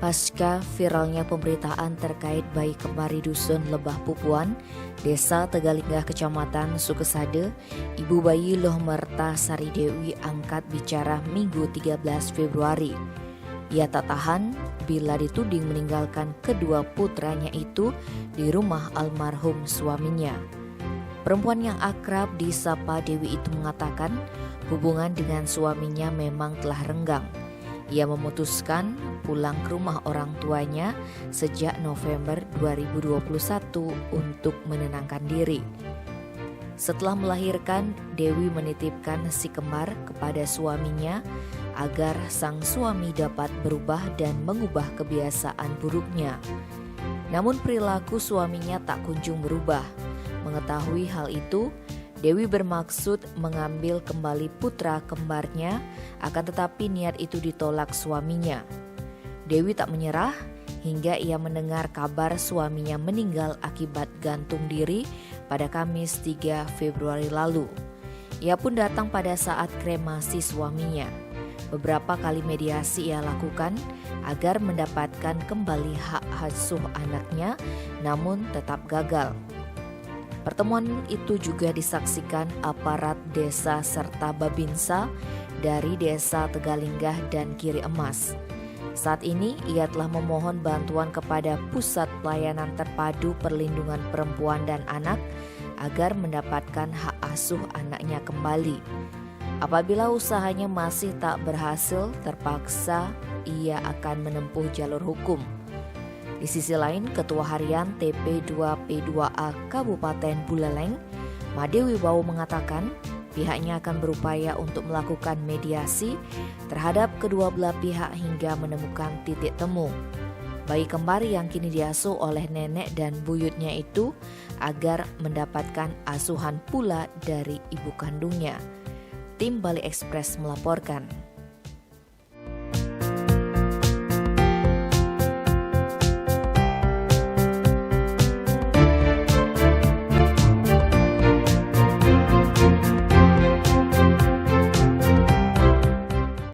Pasca viralnya pemberitaan terkait bayi kembar di dusun Lebah Pupuan, Desa Tegalinggah, Kecamatan Sukesade, ibu bayi Lohmerta Sari Dewi angkat bicara Minggu 13 Februari. Ia tak tahan bila dituding meninggalkan kedua putranya itu di rumah almarhum suaminya. Perempuan yang akrab disapa Dewi itu mengatakan hubungan dengan suaminya memang telah renggang. Ia memutuskan pulang ke rumah orang tuanya sejak November 2021 untuk menenangkan diri. Setelah melahirkan, Dewi menitipkan si kembar kepada suaminya agar sang suami dapat berubah dan mengubah kebiasaan buruknya. Namun perilaku suaminya tak kunjung berubah. Mengetahui hal itu, Dewi bermaksud mengambil kembali putra kembarnya, akan tetapi niat itu ditolak suaminya. Dewi tak menyerah hingga ia mendengar kabar suaminya meninggal akibat gantung diri pada Kamis 3 Februari lalu. Ia pun datang pada saat kremasi suaminya. Beberapa kali mediasi ia lakukan agar mendapatkan kembali hak asuh anaknya, namun tetap gagal. Pertemuan itu juga disaksikan aparat desa serta Babinsa dari Desa Tegalinggah dan Kiri Emas. Saat ini ia telah memohon bantuan kepada Pusat Pelayanan Terpadu Perlindungan Perempuan dan Anak agar mendapatkan hak asuh anaknya kembali. Apabila usahanya masih tak berhasil, terpaksa ia akan menempuh jalur hukum. Di sisi lain, Ketua Harian TP2P2A Kabupaten Buleleng, Madewi Bau mengatakan pihaknya akan berupaya untuk melakukan mediasi terhadap kedua belah pihak hingga menemukan titik temu. Bayi kembar yang kini diasuh oleh nenek dan buyutnya itu agar mendapatkan asuhan pula dari ibu kandungnya. Tim Bali Express melaporkan.